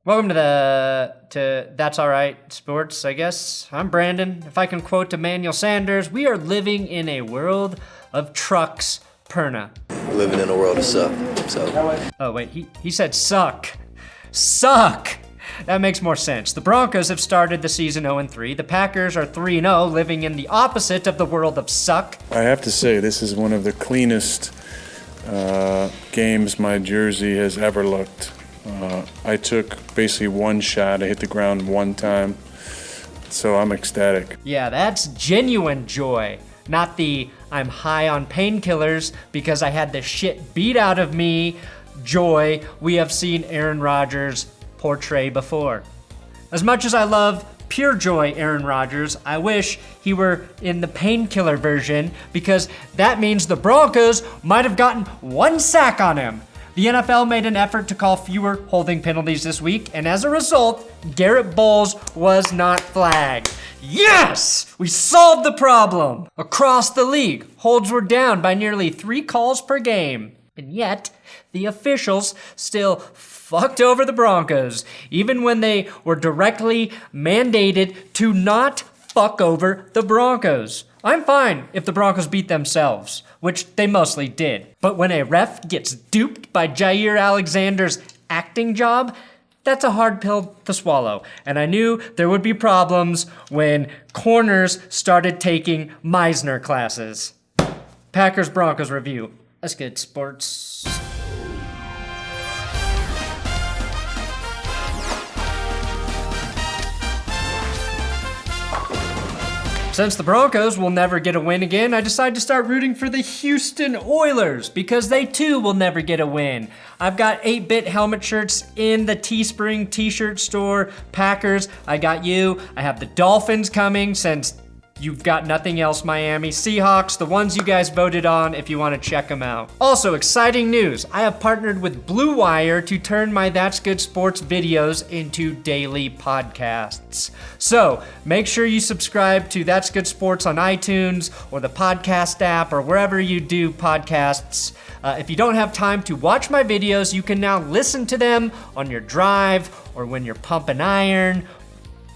Welcome to That's Alright Sports, I guess. I'm Brandon. If I can quote Emmanuel Sanders, we are living in a world of trucks, perna. We're living in a world of suck, so. Oh wait, he said suck. Suck! That makes more sense. The Broncos have started the season 0-3. The Packers are 3-0, living in the opposite of the world of suck. I have to say, this is one of the cleanest games my jersey has ever looked. I took basically one shot. I hit the ground one time, so I'm ecstatic. Yeah, that's genuine joy, not the I'm high on painkillers because I had the shit beat out of me joy we have seen Aaron Rodgers portray before. As much as I love pure joy Aaron Rodgers, I wish he were in the painkiller version because that means the Broncos might have gotten one sack on him. The NFL made an effort to call fewer holding penalties this week, and as a result, Garrett Bowles was not flagged. Yes! We solved the problem! Across the league, holds were down by nearly 3 calls per game. And yet, the officials still fucked over the Broncos, even when they were directly mandated to not fuck over the Broncos. I'm fine if the Broncos beat themselves, which they mostly did. But when a ref gets duped by Jair Alexander's acting job, that's a hard pill to swallow. And I knew there would be problems when corners started taking Meisner classes. Packers-Broncos review. That's good, sports. Since the Broncos will never get a win again, I decided to start rooting for the Houston Oilers because they too will never get a win. I've got 8-bit helmet shirts in the Teespring t-shirt store. Packers, I got you. I have the Dolphins coming since you've got nothing else, Miami. Seahawks, the ones you guys voted on if you want to check them out. Also, exciting news. I have partnered with Blue Wire to turn my That's Good Sports videos into daily podcasts. So, make sure you subscribe to That's Good Sports on iTunes or the podcast app or wherever you do podcasts. If you don't have time to watch my videos, you can now listen to them on your drive or when you're pumping iron,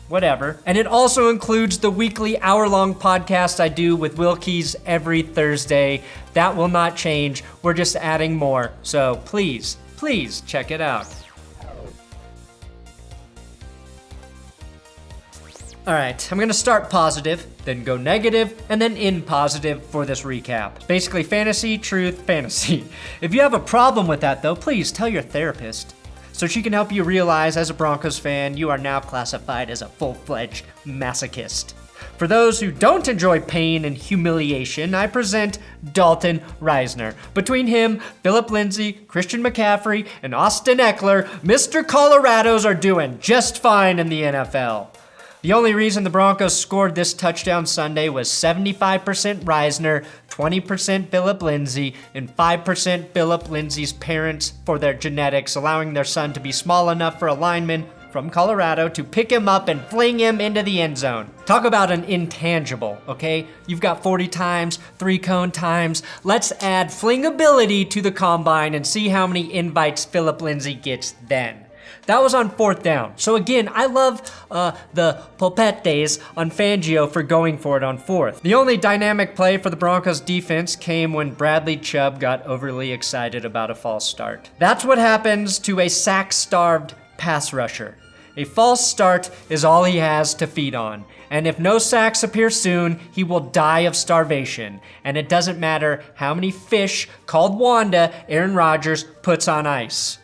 whatever. And it also includes the weekly hour-long podcast I do with Wilkies every Thursday. That will not change. We're just adding more. So please check it out. All right, I'm gonna start positive, then go negative, and then in positive for this recap. Basically fantasy, truth, fantasy. If you have a problem with that though, please tell your therapist, so she can help you realize as a Broncos fan, you are now classified as a full-fledged masochist. For those who don't enjoy pain and humiliation, I present Dalton Risner. Between him, Phillip Lindsay, Christian McCaffrey, and Austin Eckler, Mr. Colorados are doing just fine in the NFL. The only reason the Broncos scored this touchdown Sunday was 75% Risner, 20% Phillip Lindsay, and 5% Phillip Lindsay's parents for their genetics, allowing their son to be small enough for a lineman from Colorado to pick him up and fling him into the end zone. Talk about an intangible, okay? You've got 40 times, 3-cone times. Let's add flingability to the combine and see how many invites Phillip Lindsay gets then. That was on 4th down. So again, I love the Popetes on Fangio for going for it on 4th. The only dynamic play for the Broncos defense came when Bradley Chubb got overly excited about a false start. That's what happens to a sack-starved pass rusher. A false start is all he has to feed on. And if no sacks appear soon, he will die of starvation. And it doesn't matter how many fish called Wanda Aaron Rodgers puts on ice.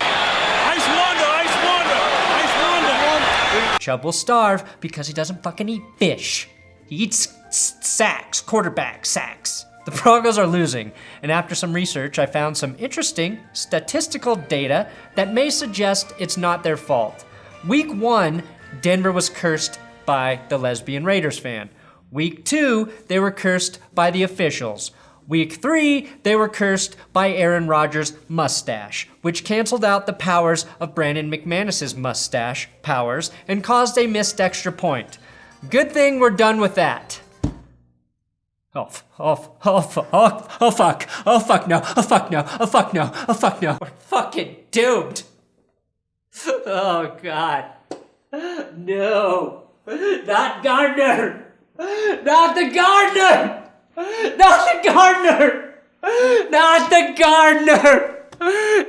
Chubb will starve because he doesn't fucking eat fish. He eats sacks, quarterback sacks. The Broncos are losing, and after some research, I found some interesting statistical data that may suggest it's not their fault. Week 1, Denver was cursed by the lesbian Raiders fan. Week 2, they were cursed by the officials. Week 3, they were cursed by Aaron Rodgers' mustache, which canceled out the powers of Brandon McManus's mustache powers and caused a missed extra point. Good thing we're done with that. Oh fuck no. We're fucking doomed. Oh, God. No. Not Gardner. Not the Gardner. Not the Gardner. Not the Gardner.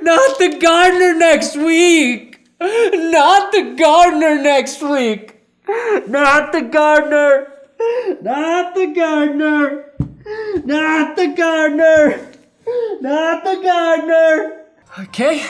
Not the Gardner next week. Not the Gardner next week. Not the Gardner. Not the Gardner. Not the Gardner. Not the Gardner. Okay.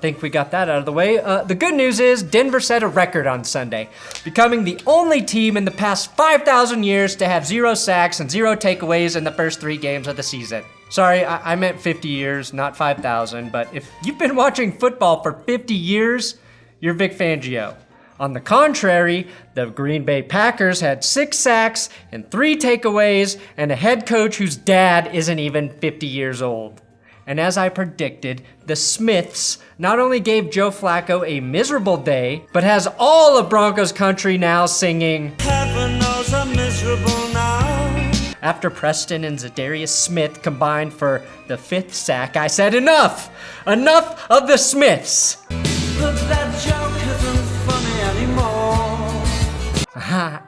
Think we got that out of the way. The good news is Denver set a record on Sunday, becoming the only team in the past 5,000 years to have 0 sacks and 0 takeaways in the first 3 games of the season. Sorry, I meant 50 years, not 5,000, but if you've been watching football for 50 years, you're Vic Fangio. On the contrary, the Green Bay Packers had 6 sacks and 3 takeaways and a head coach whose dad isn't even 50 years old. And as I predicted, the Smiths not only gave Joe Flacco a miserable day, but has all of Broncos country now singing, "Heaven knows I'm miserable now." After Preston and Za'Darius Smith combined for the 5th sack, I said enough! Enough of the Smiths! But that joke isn't funny anymore.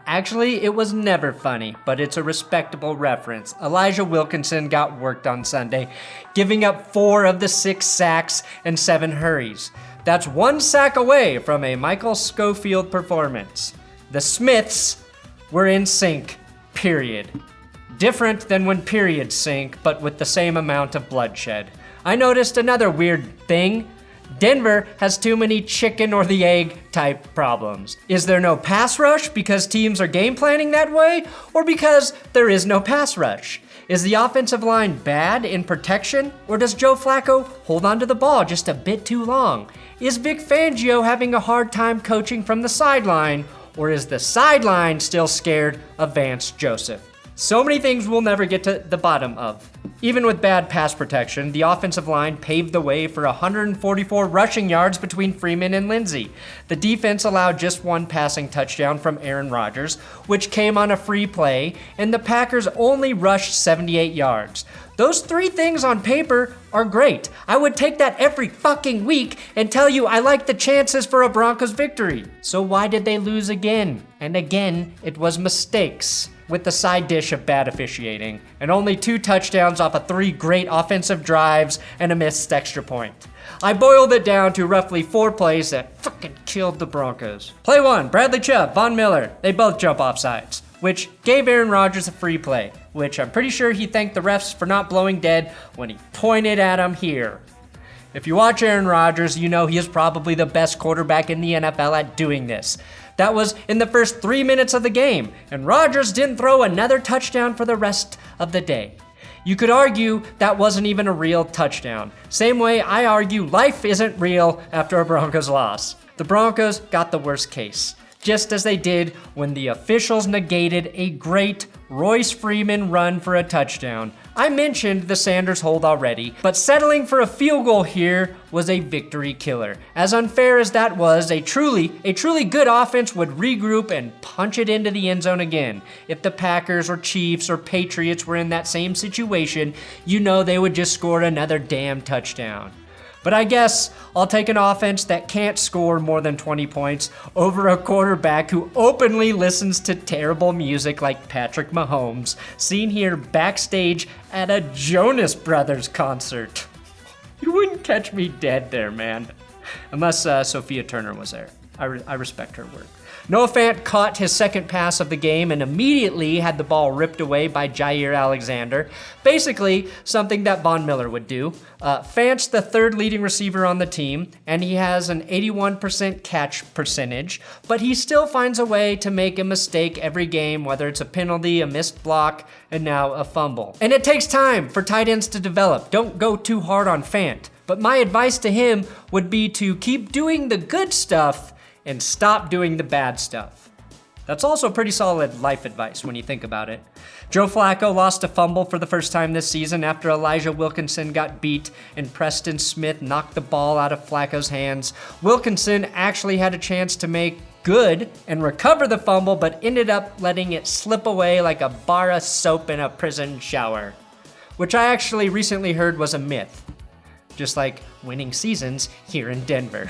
Actually, it was never funny, but it's a respectable reference. Elijah Wilkinson got worked on Sunday, giving up 4 of the 6 sacks and 7 hurries. That's 1 sack away from a Michael Schofield performance. The Smiths were in sync, period. Different than when periods sync, but with the same amount of bloodshed. I noticed another weird thing. Denver has too many chicken or the egg type problems. Is there no pass rush because teams are game planning that way, or because there is no pass rush? Is the offensive line bad in protection, or does Joe Flacco hold on to the ball just a bit too long? Is Vic Fangio having a hard time coaching from the sideline, or is the sideline still scared of Vance Joseph? So many things we'll never get to the bottom of. Even with bad pass protection, the offensive line paved the way for 144 rushing yards between Freeman and Lindsay. The defense allowed just 1 passing touchdown from Aaron Rodgers, which came on a free play, and the Packers only rushed 78 yards. Those 3 things on paper are great. I would take that every fucking week and tell you I like the chances for a Broncos victory. So why did they lose again? And again, it was mistakes, with the side dish of bad officiating, and only 2 touchdowns off of 3 great offensive drives and a missed extra point. I boiled it down to roughly 4 plays that fucking killed the Broncos. Play 1, Bradley Chubb, Von Miller, they both jump offsides, which gave Aaron Rodgers a free play, which I'm pretty sure he thanked the refs for not blowing dead when he pointed at him here. If you watch Aaron Rodgers, you know he is probably the best quarterback in the NFL at doing this. That was in the first 3 minutes of the game, and Rodgers didn't throw another touchdown for the rest of the day. You could argue that wasn't even a real touchdown. Same way I argue life isn't real after a Broncos loss. The Broncos got the worst case, just as they did when the officials negated a great Royce Freeman run for a touchdown. I mentioned the Sanders hold already, but settling for a field goal here was a victory killer. As unfair as that was, a truly good offense would regroup and punch it into the end zone again. If the Packers or Chiefs or Patriots were in that same situation, you know they would just score another damn touchdown. But I guess I'll take an offense that can't score more than 20 points over a quarterback who openly listens to terrible music like Patrick Mahomes, seen here backstage at a Jonas Brothers concert. You wouldn't catch me dead there, man. Unless Sophia Turner was there. I respect her work. Noah Fant caught his second pass of the game and immediately had the ball ripped away by Jair Alexander. Basically, something that Von Miller would do. Fant's the 3rd leading receiver on the team, and he has an 81% catch percentage, but he still finds a way to make a mistake every game, whether it's a penalty, a missed block, and now a fumble. And it takes time for tight ends to develop. Don't go too hard on Fant. But my advice to him would be to keep doing the good stuff and stop doing the bad stuff. That's also pretty solid life advice when you think about it. Joe Flacco lost a fumble for the first time this season after Elijah Wilkinson got beat and Preston Smith knocked the ball out of Flacco's hands. Wilkinson actually had a chance to make good and recover the fumble, but ended up letting it slip away like a bar of soap in a prison shower, which I actually recently heard was a myth. just like winning seasons here in Denver.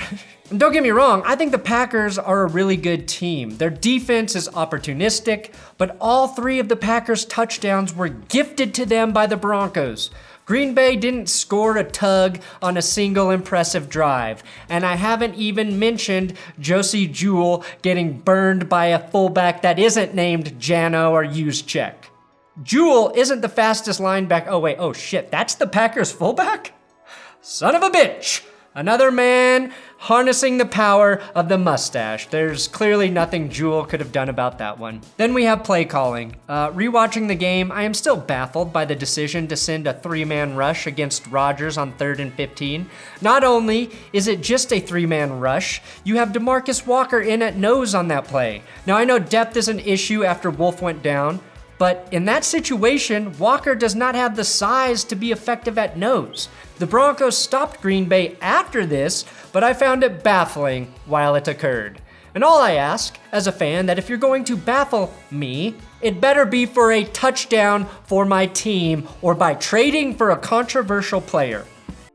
And don't get me wrong, I think the Packers are a really good team. Their defense is opportunistic, but all 3 of the Packers' touchdowns were gifted to them by the Broncos. Green Bay didn't score a tug on a single impressive drive, and I haven't even mentioned Josie Jewell getting burned by a fullback that isn't named Jano or Juszczyk. Jewell isn't the fastest linebacker. Oh shit, that's the Packers fullback? Son of a bitch! Another man harnessing the power of the mustache. There's clearly nothing Jewell could have done about that one. Then we have play calling. Rewatching the game, I am still baffled by the decision to send a 3-man rush against Rodgers on 3rd and 15. Not only is it just a 3-man rush, you have DeMarcus Walker in at nose on that play. Now I know depth is an issue after Wolf went down, but in that situation, Walker does not have the size to be effective at nose. The Broncos stopped Green Bay after this, but I found it baffling while it occurred. And all I ask, as a fan, that if you're going to baffle me, it better be for a touchdown for my team or by trading for a controversial player.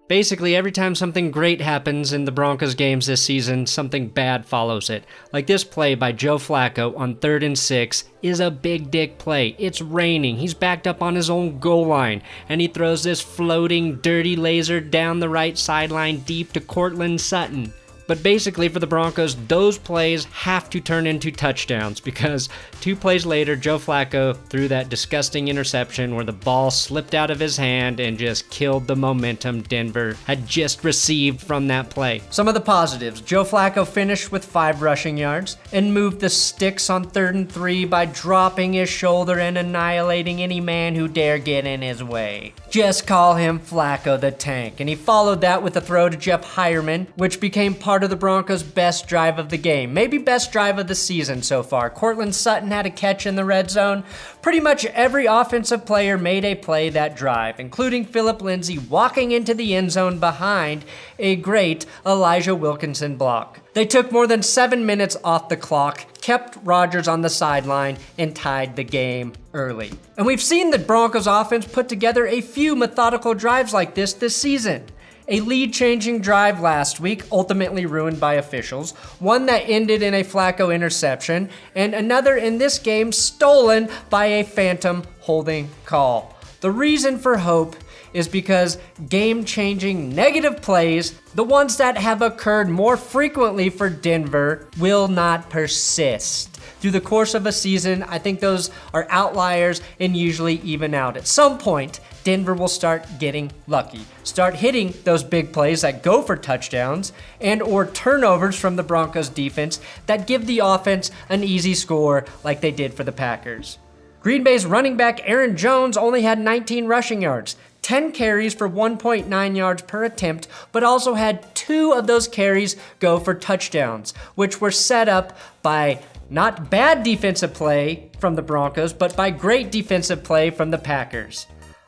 Basically, every time something great happens in the Broncos games this season, something bad follows it. Like this play by Joe Flacco on 3rd and 6 is a big dick play. It's raining, he's backed up on his own goal line, and he throws this floating dirty laser down the right sideline deep to Courtland Sutton. But basically for the Broncos, those plays have to turn into touchdowns because 2 plays later, Joe Flacco threw that disgusting interception where the ball slipped out of his hand and just killed the momentum Denver had just received from that play. Some of the positives: Joe Flacco finished with 5 rushing yards and moved the sticks on 3rd and 3 by dropping his shoulder and annihilating any man who dare get in his way. Just call him Flacco the Tank. And he followed that with a throw to Jeff Hireman, which became part of the Broncos' best drive of the game, maybe best drive of the season so far. Courtland Sutton had a catch in the red zone. Pretty much every offensive player made a play that drive, including Phillip Lindsay walking into the end zone behind a great Elijah Wilkinson block. They took more than 7 minutes off the clock, kept Rodgers on the sideline, and tied the game early. And we've seen the Broncos offense put together a few methodical drives like this season. A lead-changing drive last week, ultimately ruined by officials, one that ended in a Flacco interception, and another in this game stolen by a phantom holding call. The reason for hope is because game-changing negative plays, the ones that have occurred more frequently for Denver, will not persist. Through the course of a season, I think those are outliers and usually even out. At some point, Denver will start getting lucky, start hitting those big plays that go for touchdowns and or turnovers from the Broncos defense that give the offense an easy score like they did for the Packers. Green Bay's running back Aaron Jones only had 19 rushing yards, 10 carries for 1.9 yards per attempt, but also had 2 of those carries go for touchdowns, which were set up by not bad defensive play from the Broncos, but by great defensive play from the Packers.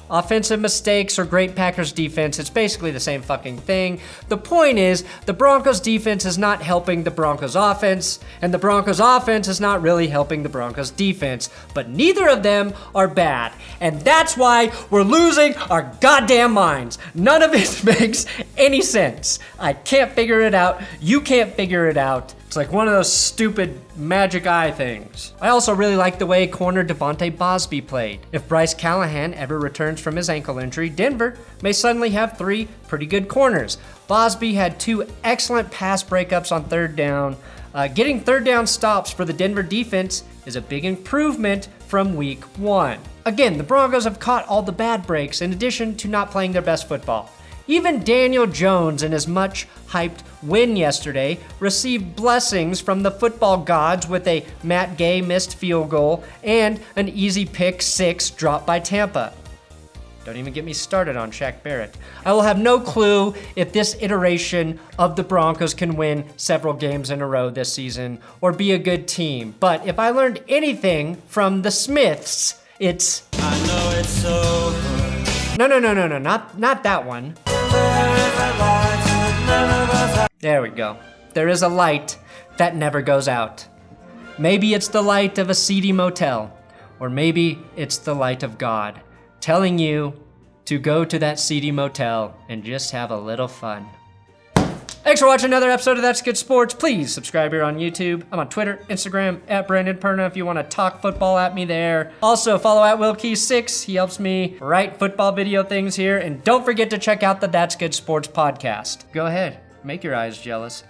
Offensive mistakes or great Packers defense, it's basically the same fucking thing. The point is, the Broncos defense is not helping the Broncos offense, and the Broncos offense is not really helping the Broncos defense, but neither of them are bad. And that's why we're losing our goddamn minds. None of it makes any sense. I can't figure it out. You can't figure it out. It's like one of those stupid magic eye things. I also really like the way corner Devontae Bosby played. If Bryce Callahan ever returns from his ankle injury, Denver may suddenly have 3 pretty good corners. Bosby had 2 excellent pass breakups on 3rd down. Getting 3rd down stops for the Denver defense is a big improvement from week 1. Again, the Broncos have caught all the bad breaks in addition to not playing their best football. Even Daniel Jones, in his much hyped win yesterday, received blessings from the football gods with a Matt Gay missed field goal and an easy pick 6 dropped by Tampa. Don't even get me started on Shaq Barrett. I will have no clue if this iteration of the Broncos can win several games in a row this season or be a good team. But if I learned anything from the Smiths, it's I know it's over. No, not that one. There we go. There is a light that never goes out. Maybe it's the light of a seedy motel, or maybe it's the light of God, telling you to go to that seedy motel and just have a little fun. Thanks for watching another episode of That's Good Sports. Please subscribe here on YouTube. I'm on Twitter, Instagram, at Brandon Perna if you want to talk football at me there. Also, follow at WillKey6. He helps me write football video things here. And don't forget to check out the That's Good Sports podcast. Go ahead, make your eyes jealous.